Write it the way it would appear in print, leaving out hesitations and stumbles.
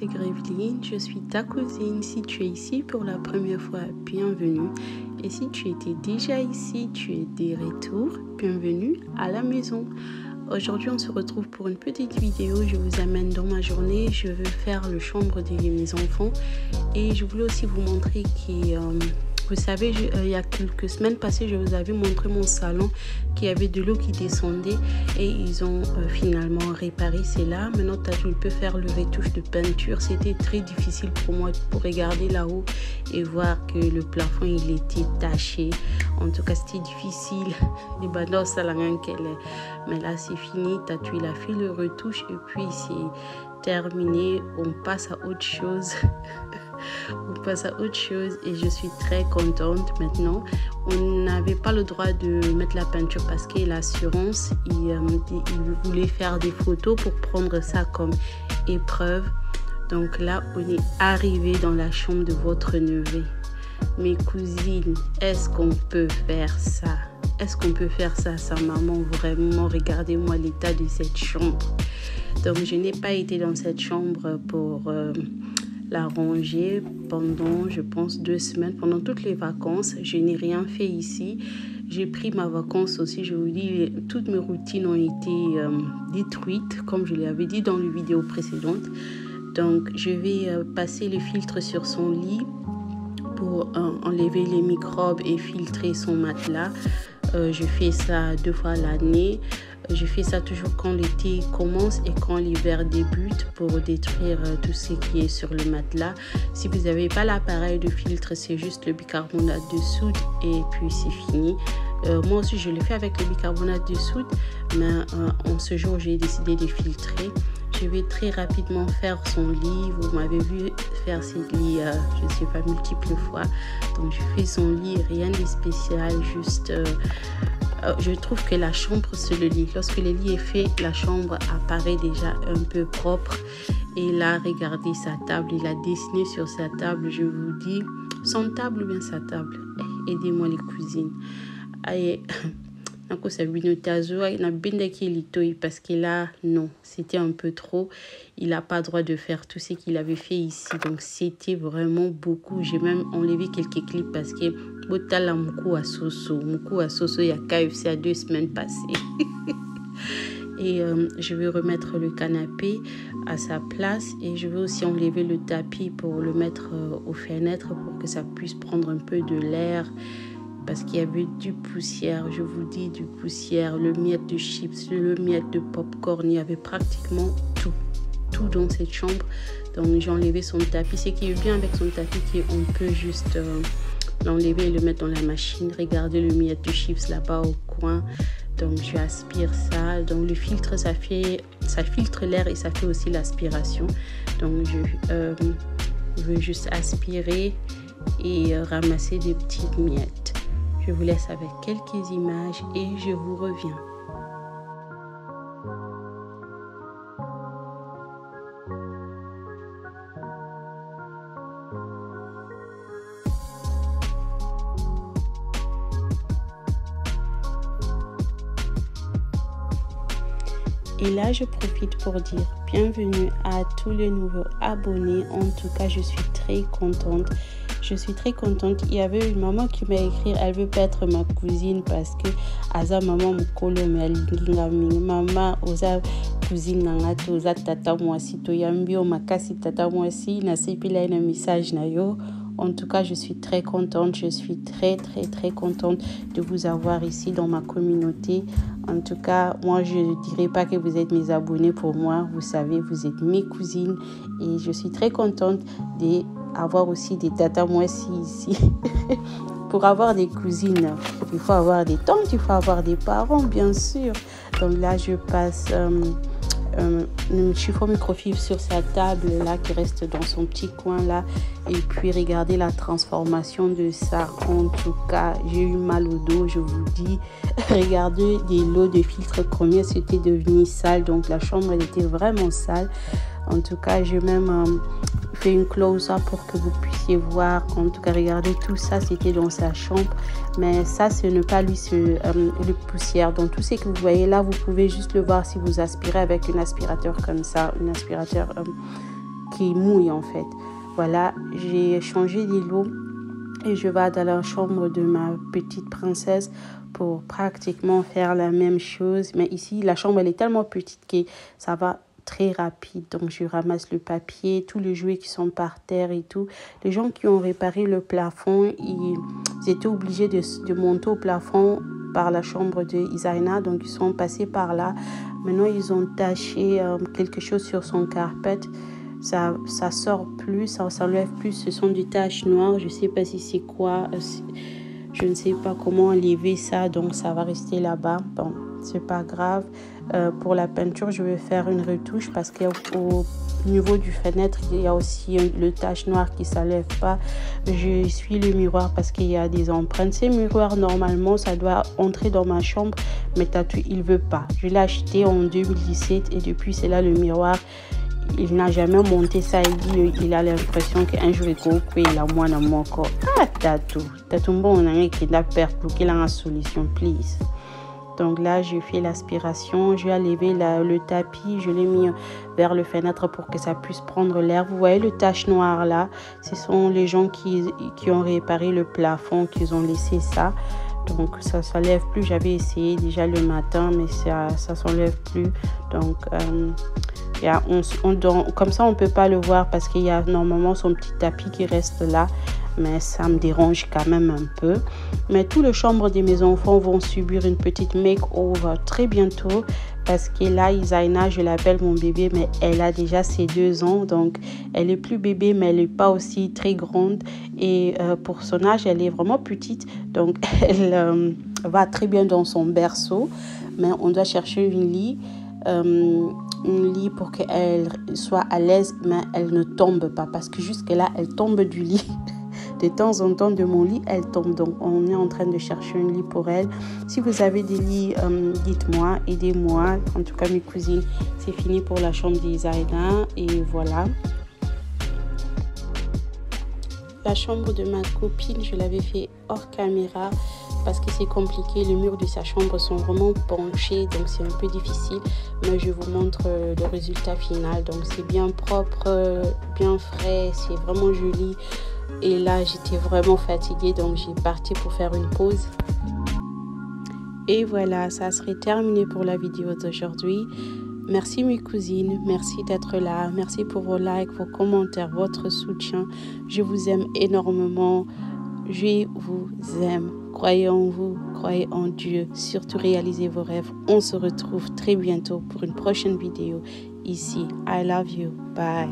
c'est Graveline, je suis ta cousine. Si tu es ici pour la première fois, bienvenue. Et si tu étais déjà ici, tu es de retour, bienvenue à la maison. Aujourd'hui, on se retrouve pour une petite vidéo. Je vous amène dans ma journée. Je veux faire le chambre de mes enfants. Et je voulais aussi vous montrer que... vous savez, il y a quelques semaines passées, je vous avais montré mon salon qui avait de l'eau qui descendait et ils ont finalement réparé cela. Maintenant, tu peux faire le retouche de peinture. C'était très difficile pour moi pour regarder là-haut et voir que le plafond il était taché. En tout cas, c'était difficile. Mais là, c'est fini. Tu il a fait le retouche et puis c'est terminé. On passe à autre chose. On passe à autre chose et je suis très contente maintenant. On n'avait pas le droit de mettre la peinture parce que l'assurance, il voulait faire des photos pour prendre ça comme épreuve. Donc là, on est arrivé dans la chambre de votre neveu. Mes cousines, est-ce qu'on peut faire ça? Est-ce qu'on peut faire ça à sa maman? Vraiment, regardez-moi l'état de cette chambre. Donc, je n'ai pas été dans cette chambre pour... la ranger pendant, je pense, 2 semaines, pendant toutes les vacances. Je n'ai rien fait ici. J'ai pris ma vacance aussi. Je vous dis, toutes mes routines ont été détruites, comme je l'avais dit dans les vidéos précédentes. Donc, je vais passer le filtre sur son lit pour enlever les microbes et filtrer son matelas. Je fais ça 2 fois l'année. Je fais ça toujours quand l'été commence et quand l'hiver débute pour détruire tout ce qui est sur le matelas. Si vous n'avez pas l'appareil de filtre, c'est juste le bicarbonate de soude et puis c'est fini. Moi aussi, je le fais avec le bicarbonate de soude, mais en ce jour, j'ai décidé de filtrer. Je vais très rapidement faire son lit. Vous m'avez vu faire ses lits, je ne sais pas, multiples fois. Donc, je fais son lit, rien de spécial, juste... je trouve que la chambre, c'est le lit. Lorsque le lit est fait, la chambre apparaît déjà un peu propre. Et là, regardez sa table. Il a dessiné sur sa table, je vous dis, son table ou bien sa table. Aidez-moi les cousines. Aïe. Parce que là, non, c'était un peu trop. Il n'a pas le droit de faire tout ce qu'il avait fait ici. Donc, c'était vraiment beaucoup. J'ai même enlevé quelques clips parce que Moukou à Soso, il y a KFC à 2 semaines passées. Et je vais remettre le canapé à sa place. Et je vais aussi enlever le tapis pour le mettre aux fenêtres pour que ça puisse prendre un peu de l'air. Parce qu'il y avait du poussière, je vous dis du poussière, le miette de chips, le miette de popcorn, il y avait pratiquement tout dans cette chambre. Donc j'ai enlevé son tapis. Ce qui est bien avec son tapis, qu'on peut juste l'enlever et le mettre dans la machine. Regardez le miette de chips là-bas au coin. Donc je aspire ça. Donc le filtre, ça filtre l'air et ça fait aussi l'aspiration. Donc je veux juste aspirer et ramasser des petites miettes. Je vous laisse avec quelques images et je vous reviens. Et là, je profite pour dire bienvenue à tous les nouveaux abonnés. En tout cas, je suis très contente. Je suis très contente. Il y avait une maman qui m'a écrit, elle veut pas être ma cousine parce que Aza maman mukolo me alinginga mingi mama oza cousine nanga to oza tata mwasi to yambi o makasi tata mwasi na sepila na message na yo. En tout cas, je suis très contente. Je suis très contente de vous avoir ici dans ma communauté. En tout cas, moi, je ne dirais pas que vous êtes mes abonnés pour moi. Vous savez, vous êtes mes cousines. Et je suis très contente d'avoir aussi des tatas moissi ici. Pour avoir des cousines, il faut avoir des tantes, il faut avoir des parents, bien sûr. Donc là, je passe... un chiffon microfibre sur sa table là qui reste dans son petit coin là et puis regardez la transformation de ça. En tout cas, j'ai eu mal au dos, je vous dis. Regardez des lots de filtres, combien c'était devenu sale. Donc la chambre elle était vraiment sale. En tout cas, j'ai même fait une close-up pour que vous puissiez voir. En tout cas, regardez, tout ça, c'était dans sa chambre. Mais ça, ce n'est pas lui, le poussière. Donc, tout ce que vous voyez là, vous pouvez juste le voir si vous aspirez avec un aspirateur comme ça. Un aspirateur qui mouille en fait. Voilà, j'ai changé les lots et je vais dans la chambre de ma petite princesse pour pratiquement faire la même chose. Mais ici, la chambre, elle est tellement petite que ça va très rapide. Donc, je ramasse le papier, tous les jouets qui sont par terre et tout. Les gens qui ont réparé le plafond, ils étaient obligés de monter au plafond par la chambre de Isaina. Donc, ils sont passés par là. Maintenant, ils ont taché quelque chose sur son carpet. Ça sort plus, ça s'enlève plus. Ce sont des taches noires. Je ne sais pas si c'est quoi. Je ne sais pas comment enlever ça. Donc, ça va rester là-bas. Bon, c'est pas grave. Pour la peinture, je vais faire une retouche parce qu'au niveau du fenêtre, il y a aussi le tache noire qui ne s'enlève pas. Je suis le miroir parce qu'il y a des empreintes. Ces miroirs, normalement, ça doit entrer dans ma chambre. Mais Tatou, il ne veut pas. Je l'ai acheté en 2017 et depuis, c'est là le miroir. Il n'a jamais monté ça. Il a l'impression qu'un jour il coupe et il a moins de mon corps. Ah, Tatou bon, on a un qui n'a pas qu'il a une solution, please. Donc là, j'ai fait l'aspiration. Je vais lever le tapis. Je l'ai mis vers le fenêtre pour que ça puisse prendre l'air. Vous voyez le tache noire là? Ce sont les gens qui ont réparé le plafond, qui ont laissé ça. Donc ça ne s'enlève plus. J'avais essayé déjà le matin, mais ça ne s'enlève plus. Donc comme ça, on ne peut pas le voir parce qu'il y a normalement son petit tapis qui reste là. Mais ça me dérange quand même un peu. Mais toutes les chambres de mes enfants vont subir une petite makeover très bientôt. Parce que là, Isaina, je l'appelle mon bébé, mais elle a déjà ses 2 ans. Donc, elle est plus bébé, mais elle n'est pas aussi très grande. Et pour son âge, elle est vraiment petite. Donc, elle va très bien dans son berceau. Mais on doit chercher une lit pour qu'elle soit à l'aise, mais elle ne tombe pas. Parce que jusque-là, elle tombe du lit. De temps en temps, de mon lit, elle tombe. Donc, on est en train de chercher un lit pour elle. Si vous avez des lits, dites-moi, aidez-moi. En tout cas, mes cousines, c'est fini pour la chambre d'Isaina. Et voilà. La chambre de ma copine, je l'avais fait hors caméra parce que c'est compliqué. Les murs de sa chambre sont vraiment penchés, donc c'est un peu difficile. Mais je vous montre le résultat final. Donc, c'est bien propre, bien frais, c'est vraiment joli. Et là, j'étais vraiment fatiguée, donc j'ai parti pour faire une pause. Et voilà, ça serait terminé pour la vidéo d'aujourd'hui. Merci mes cousines, merci d'être là. Merci pour vos likes, vos commentaires, votre soutien. Je vous aime énormément. Je vous aime. Croyez en vous, croyez en Dieu. Surtout réalisez vos rêves. On se retrouve très bientôt pour une prochaine vidéo. Ici, I love you. Bye.